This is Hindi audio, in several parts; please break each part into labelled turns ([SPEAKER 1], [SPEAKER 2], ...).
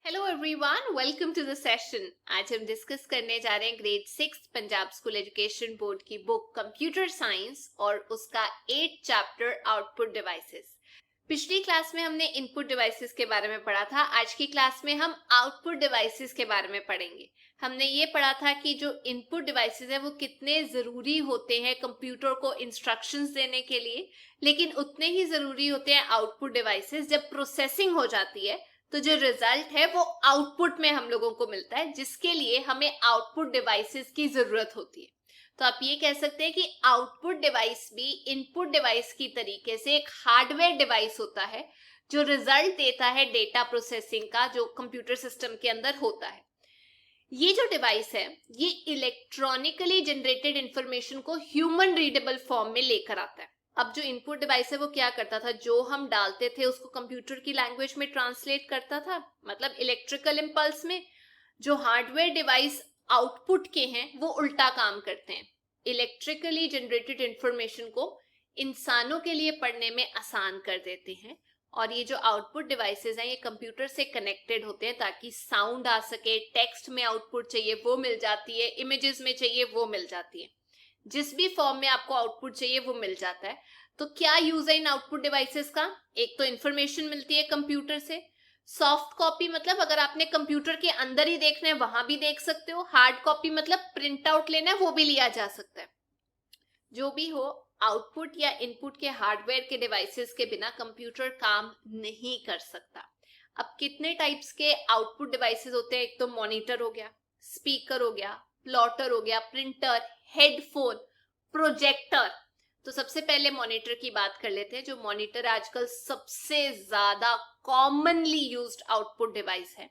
[SPEAKER 1] Hello everyone, welcome to the session. आज हम डिस्कस करने जा रहे हैं grade 6 Punjab school education board की बुक कंप्यूटर साइंस और उसका 8 चैप्टर आउटपुट डिवाइसेस। पिछली क्लास में हमने इनपुट डिवाइसेस के बारे में पढ़ा था। आज की क्लास में हम आउटपुट डिवाइसेस के बारे में पढ़ेंगे। हमने ये पढ़ा था कि जो इनपुट डिवाइसेस है वो कितने जरूरी होते हैं कंप्यूटर को इंस्ट्रक्शंस देने के लिए, लेकिन उतने ही जरूरी होते हैं आउटपुट डिवाइसेस जब प्रोसेसिंग हो जाती है। तो जो रिजल्ट है वो आउटपुट में हम लोगों को मिलता है, जिसके लिए हमें आउटपुट डिवाइसेस की जरूरत होती है। तो आप ये कह सकते हैं कि आउटपुट डिवाइस भी इनपुट डिवाइस की तरीके से एक हार्डवेयर डिवाइस होता है जो रिजल्ट देता है डेटा प्रोसेसिंग का, जो कंप्यूटर सिस्टम के अंदर होता है। ये जो डिवाइस है ये इलेक्ट्रॉनिकली जनरेटेड इंफॉर्मेशन को ह्यूमन रीडेबल फॉर्म में लेकर आता है। अब जो इनपुट डिवाइस है वो क्या करता था, जो हम डालते थे उसको कंप्यूटर की लैंग्वेज में ट्रांसलेट करता था, मतलब इलेक्ट्रिकल इंपल्स में। जो हार्डवेयर डिवाइस आउटपुट के हैं वो उल्टा काम करते हैं, इलेक्ट्रिकली जनरेटेड इंफॉर्मेशन को इंसानों के लिए पढ़ने में आसान कर देते हैं। और ये जो आउटपुट डिवाइसेस हैं ये कंप्यूटर से कनेक्टेड होते हैं ताकि साउंड आ सके, टेक्स्ट में आउटपुट चाहिए वो मिल जाती है, इमेजेस में चाहिए वो मिल जाती है, जिस भी फॉर्म में आपको आउटपुट चाहिए वो मिल जाता है। तो क्या यूज है इन आउटपुट डिवाइसेस का? एक तो इंफॉर्मेशन मिलती है कंप्यूटर से। सॉफ्ट कॉपी मतलब अगर आपने कंप्यूटर के अंदर ही देखना है वहां भी देख सकते हो। हार्ड कॉपी मतलब प्रिंट आउट लेना है वो भी लिया जा सकता है। जो भी हो, आउटपुट या इनपुट के हार्डवेयर के डिवाइसेस के बिना कंप्यूटर काम नहीं कर सकता। अब कितने टाइप्स के आउटपुट डिवाइसेस होते हैं? एक तो मॉनिटर हो गया, स्पीकर हो गया, प्लॉटर हो गया, प्रिंटर, हेडफोन, प्रोजेक्टर। तो सबसे पहले मॉनिटर की बात कर लेते हैं। जो मॉनिटर आजकल सबसे ज्यादा कॉमनली यूज्ड आउटपुट डिवाइस है।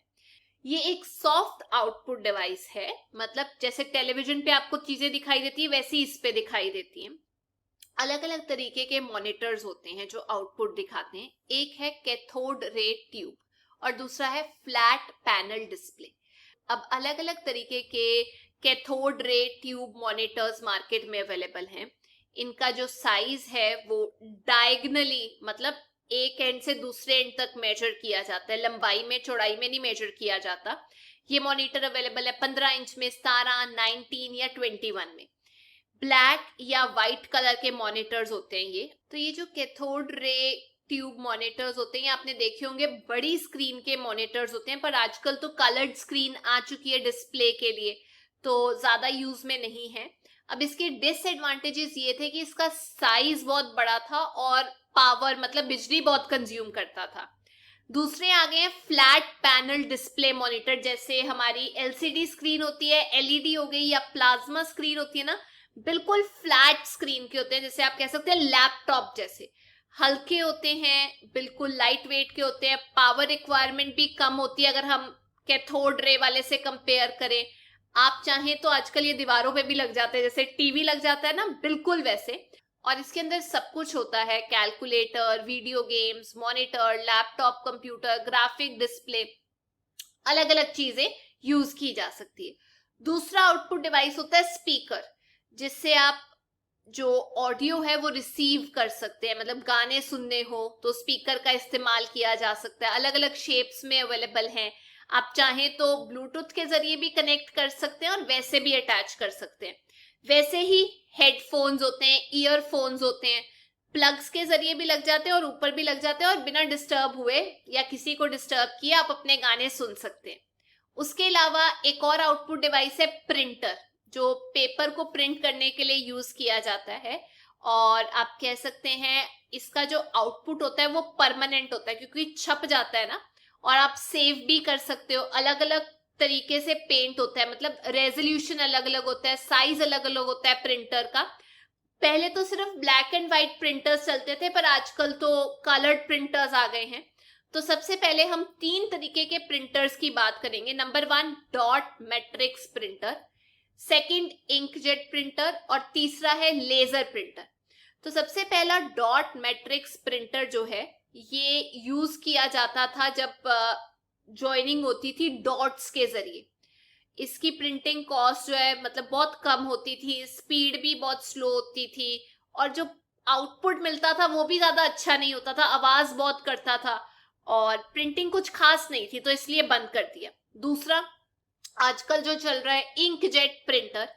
[SPEAKER 1] ये एक सॉफ्ट आउटपुट डिवाइस है, मतलब जैसे टेलीविजन पे आपको चीजें दिखाई देती है वैसी इस पे दिखाई देती हैं। अलग अलग तरीके के मॉनिटर्स होते हैं जो आउटपुट दिखाते हैं। एक है कैथोड रे ट्यूब और दूसरा है फ्लैट पैनल डिस्प्ले। अब अलग अलग तरीके के cathode ray tube monitors market में अवेलेबल हैं। इनका जो साइज है वो डायगनली, मतलब एक एंड से दूसरे एंड तक मेजर किया जाता है, लंबाई में चौड़ाई में नहीं मेजर किया जाता। ये मॉनिटर अवेलेबल है 15 इंच में, 17, 19 या 21 में। ब्लैक या व्हाइट कलर के मॉनिटर्स होते हैं ये। तो ये जो कैथोड रे ट्यूब मॉनिटर्स होते हैं आपने देखे होंगे, बड़ी स्क्रीन के मॉनिटर्स होते हैं, पर आजकल तो कलर्ड स्क्रीन आ चुकी है डिस्प्ले के लिए, तो ज्यादा यूज में नहीं है। अब इसके डिसएडवांटेजेस ये थे कि इसका साइज बहुत बड़ा था और पावर मतलब बिजली बहुत कंज्यूम करता था। दूसरे आ गए हैं फ्लैट पैनल डिस्प्ले मॉनिटर। जैसे हमारी एलसीडी स्क्रीन होती है, एलईडी हो गई या प्लाज्मा स्क्रीन होती है ना, बिल्कुल फ्लैट स्क्रीन के होते हैं, जैसे आप कह सकते हैं लैपटॉप जैसे। हल्के होते हैं, बिल्कुल लाइट वेट के होते हैं, पावर रिक्वायरमेंट भी कम होती है अगर हम कैथोड रे वाले से कंपेयर करें। आप चाहें तो आजकल ये दीवारों पे भी लग जाते हैं, जैसे टीवी लग जाता है ना, बिल्कुल वैसे। और इसके अंदर सब कुछ होता है, calculator, video games, monitor, laptop computer, graphic display, अलग अलग चीजें यूज की जा सकती है। दूसरा आउटपुट डिवाइस होता है स्पीकर, जिससे आप जो ऑडियो है वो रिसीव कर सकते हैं, मतलब गाने सुनने हो तो स्पीकर का इस्तेमाल किया जा सकता है। अलग अलग शेप्स में अवेलेबल हैं। आप चाहें तो ब्लूटूथ के जरिए भी कनेक्ट कर सकते हैं और वैसे भी अटैच कर सकते हैं। वैसे ही हेडफोन्स होते हैं, ईयरफोन्स होते हैं, प्लग्स के जरिए भी लग जाते हैं और ऊपर भी लग जाते हैं, और बिना डिस्टर्ब हुए या किसी को डिस्टर्ब किए आप अपने गाने सुन सकते हैं। उसके अलावा एक और आउटपुट डिवाइस है प्रिंटर, जो पेपर को प्रिंट करने के लिए यूज किया जाता है। और आप कह सकते हैं इसका जो आउटपुट होता है वो परमानेंट होता है, क्योंकि छप जाता है ना, और आप सेव भी कर सकते हो। अलग अलग तरीके से पेंट होता है, मतलब रेजोल्यूशन अलग अलग होता है, साइज अलग अलग होता है प्रिंटर का। पहले तो सिर्फ ब्लैक एंड व्हाइट प्रिंटर्स चलते थे, पर आजकल तो कलर्ड प्रिंटर्स आ गए हैं। तो सबसे पहले हम 3 तरीके के प्रिंटर्स की बात करेंगे। Number 1 dot matrix printer, second inkjet printer और तीसरा है लेजर प्रिंटर। तो सबसे पहला डॉट मैट्रिक्स प्रिंटर जो है ये यूज किया जाता था जब ज्वाइनिंग होती थी डॉट्स के जरिए। इसकी प्रिंटिंग कॉस्ट जो है मतलब बहुत कम होती थी, स्पीड भी बहुत स्लो होती थी, और जो आउटपुट मिलता था वो भी ज्यादा अच्छा नहीं होता था, आवाज बहुत करता था। और प्रिंटिंग कुछ खास नहीं थी तो इसलिए बंद कर दिया। दूसरा, आजकल जो चल रहा है इंकजेट प्रिंटर,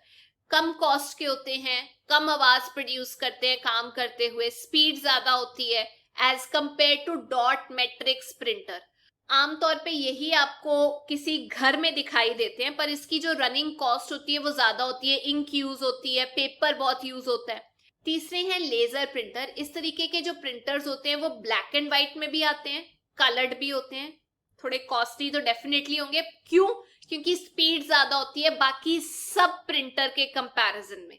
[SPEAKER 1] कम कॉस्ट के होते हैं, कम आवाज प्रोड्यूस करते हैं काम करते हुए, स्पीड ज्यादा होती है as compare to dot matrix printer. आमतौर पे यही आपको किसी घर में दिखाई देते हैं, पर इसकी जो रनिंग कॉस्ट होती है वो ज्यादा होती है, इंक यूज होती है, पेपर बहुत यूज होता है। तीसरे हैं लेजर प्रिंटर। इस तरीके के जो प्रिंटर्स होते हैं वो ब्लैक एंड व्हाइट में भी आते हैं, कलर्ड भी होते हैं, थोड़े कॉस्टली तो डेफिनेटली होंगे। क्यों? क्योंकि स्पीड ज्यादा होती है बाकी सब प्रिंटर के कंपैरिजन में।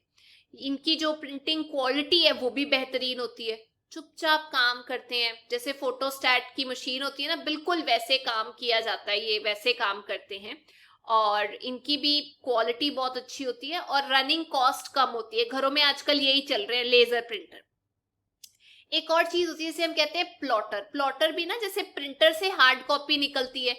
[SPEAKER 1] इनकी जो प्रिंटिंग क्वालिटी है वो भी बेहतरीन होती है, चुपचाप काम करते हैं, जैसे फोटोस्टैट की मशीन होती है ना, बिल्कुल वैसे काम किया जाता है, ये वैसे काम करते हैं। और इनकी भी क्वालिटी बहुत अच्छी होती है और रनिंग कॉस्ट कम होती है। घरों में आजकल यही चल रहे हैं, लेजर प्रिंटर। एक और चीज होती है जिसे हम कहते हैं प्लॉटर। प्लॉटर भी ना, जैसे प्रिंटर से हार्ड कॉपी निकलती है,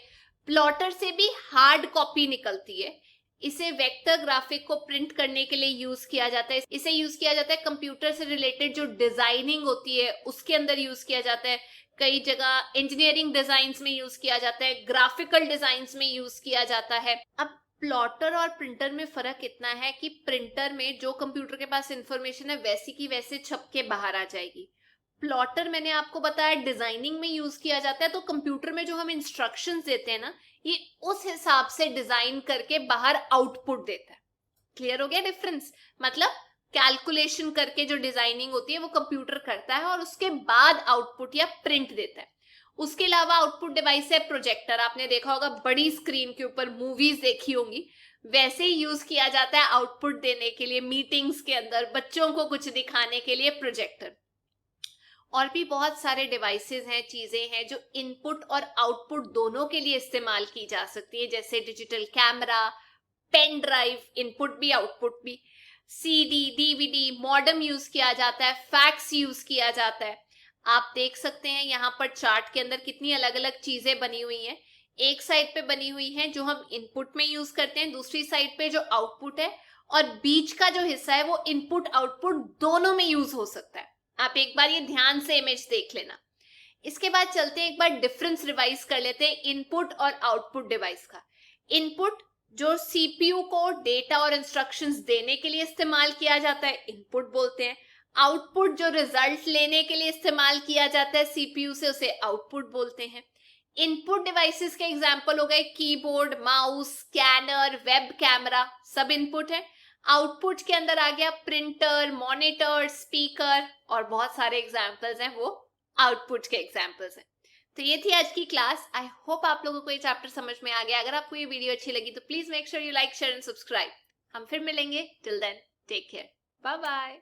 [SPEAKER 1] प्लॉटर से भी हार्ड कॉपी निकलती है। इसे वेक्टर ग्राफिक को प्रिंट करने के लिए यूज किया जाता है। इसे यूज किया जाता है कंप्यूटर से रिलेटेड जो डिजाइनिंग होती है उसके अंदर यूज किया जाता है। कई जगह इंजीनियरिंग डिजाइन्स में यूज किया जाता है, ग्राफिकल डिजाइन्स में यूज किया जाता है। अब प्लॉटर और प्रिंटर में फर्क इतना है कि प्रिंटर में जो कंप्यूटर के पास इंफॉर्मेशन है वैसी की वैसे छप के बाहर आ जाएगी। प्लॉटर मैंने आपको बताया डिजाइनिंग में यूज किया जाता है, तो कंप्यूटर में जो हम इंस्ट्रक्शंस देते हैं ना, ये उस हिसाब से डिजाइन करके बाहर आउटपुट देता है। क्लियर हो गया डिफरेंस? मतलब कैलकुलेशन करके जो डिजाइनिंग होती है वो कंप्यूटर करता है और उसके बाद आउटपुट या प्रिंट देता है। उसके अलावा आउटपुट डिवाइस है प्रोजेक्टर। आपने देखा होगा बड़ी स्क्रीन के ऊपर मूवीज देखी होंगी, वैसे ही यूज किया जाता है आउटपुट देने के लिए, मीटिंग्स के अंदर बच्चों को कुछ दिखाने के लिए प्रोजेक्टर। और भी बहुत सारे डिवाइसेस हैं, चीजें हैं जो इनपुट और आउटपुट दोनों के लिए इस्तेमाल की जा सकती है, जैसे digital camera, pen drive, input भी आउटपुट भी, सीडी, डीवीडी, मॉडेम यूज किया जाता है, फैक्स यूज किया जाता है। आप देख सकते हैं यहाँ पर चार्ट के अंदर कितनी अलग अलग चीजें बनी हुई हैं। एक साइड पे बनी हुई है जो हम इनपुट में यूज करते हैं, दूसरी साइड पे जो आउटपुट है, और बीच का जो हिस्सा है वो इनपुट आउटपुट दोनों में यूज हो सकता है। आप एक बार ये ध्यान से इमेज देख लेना। इसके बाद चलते हैं, एक बार डिफरेंस रिवाइज कर लेते हैं इनपुट और आउटपुट डिवाइस का। इनपुट जो सीपीयू को डेटा और इंस्ट्रक्शंस देने के लिए इस्तेमाल किया जाता है, इनपुट बोलते हैं। आउटपुट जो रिजल्ट लेने के लिए इस्तेमाल किया जाता है सीपीयू से, उसे आउटपुट बोलते हैं। इनपुट डिवाइसेस के एग्जांपल हो गए keyboard, mouse, scanner, web camera, सब इनपुट है। आउटपुट के अंदर आ गया प्रिंटर, मॉनिटर, स्पीकर, और बहुत सारे एग्जाम्पल्स हैं वो आउटपुट के एग्जाम्पल्स हैं। तो ये थी आज की क्लास। आई होप आप लोगों को ये चैप्टर समझ में आ गया। अगर आपको ये वीडियो अच्छी लगी तो please make sure you like, share and subscribe. हम फिर मिलेंगे। Till then take care, bye bye.